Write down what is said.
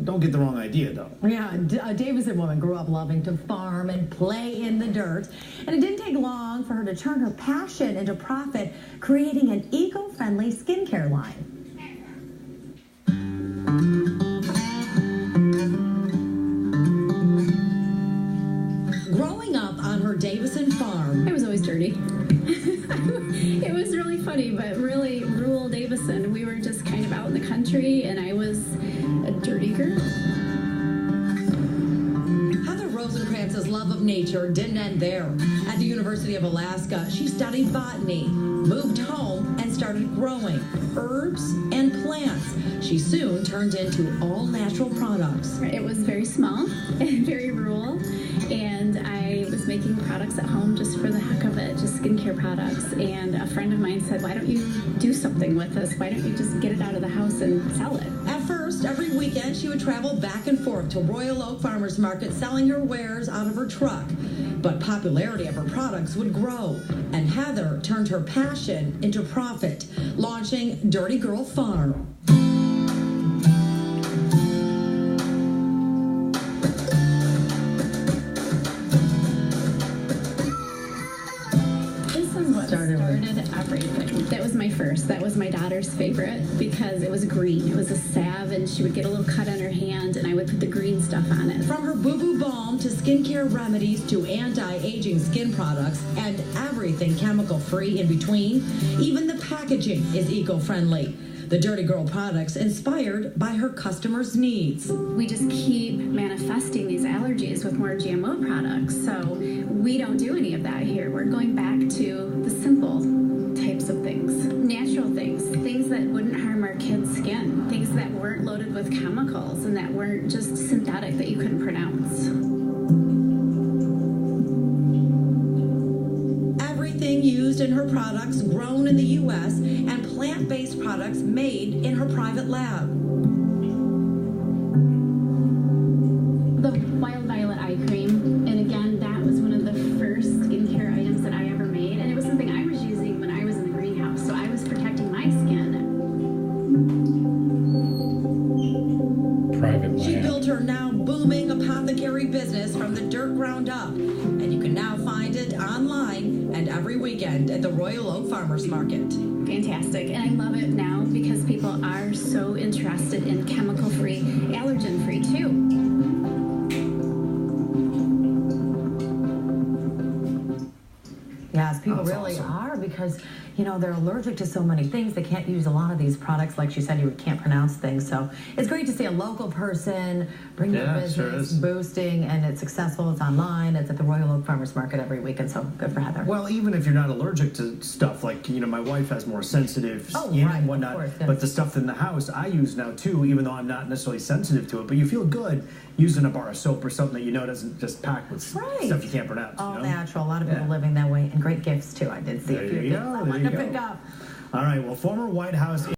don't get the wrong idea, though. Yeah, a Davison woman grew up loving to farm and play in the dirt. And it didn't take long for her to turn her passion into profit, creating an eco-friendly skincare line. Growing up on her Davison farm, I was always dirty. It was really funny, but really rural Davison. We were just kind of out in the country, and I was a dirty girl. Rosencrantz's love of nature didn't end there. At the University of Alaska, she studied botany, moved home, and started growing herbs and plants. She soon turned into all-natural products. It was very small and very rural, and I was making products at home just for the heck of it, just skincare products. And a friend of mine said, why don't you do something with this? Why don't you just get it out of the house and sell it? At first, every weekend, she would travel back and forth to Royal Oak Farmers Market selling her wares out of her truck. But popularity of her products would grow, and Heather turned her passion into profit, launching Dirty Girl Farm. Started everything. That was my first. That was my daughter's favorite because it was green. It was a salve, and she would get a little cut on her hand, and I would put the green stuff on it. From her boo-boo balm to skincare remedies to anti-aging skin products and everything chemical-free in between, even the packaging is eco-friendly. The Dirty Girl products inspired by her customers' needs. We just keep manifesting these allergies with more GMO products, so we don't do any of that here. We're going back to the simple types of things, natural things, things that wouldn't harm our kids' skin, things that weren't loaded with chemicals and that weren't just synthetic that you couldn't pronounce. Everything used in her products grown in the U.S. and plant-based products made in her private lab. The Wild Violet Eye Cream, and again, that was one of the first skincare items that I ever made, and it was something I was using when I was in the greenhouse, so I was protecting my skin. Private lab. She built her now booming apothecary business from the dirt ground up, and you can now find it online and every weekend at the Royal Oak Farmers Market. Fantastic, and I love it now because people are so interested in chemical-free, allergen-free too. Yes, people That's really awesome. are because, you know, they're allergic to so many things. They can't use a lot of these products. Like she said, you can't pronounce things. So it's great to see a local person bring their Yeah, business, sure is. boosting, and it's successful. It's online. It's at the Royal Oak Farmers Market every weekend. So good for Heather. Well, even if you're not allergic to stuff, like, you know, my wife has more sensitive skin right, and of whatnot, course, yes. but the stuff in the house I use now too, even though I'm not necessarily sensitive to it, but you feel good using a bar of soap or something that you know doesn't just packed with Right. stuff you can't pronounce. All you know? natural. A lot of people Yeah. living that way, and great gifts too. I did see There a few you things go, I there wanted you to go. pick up. All right, well, former White House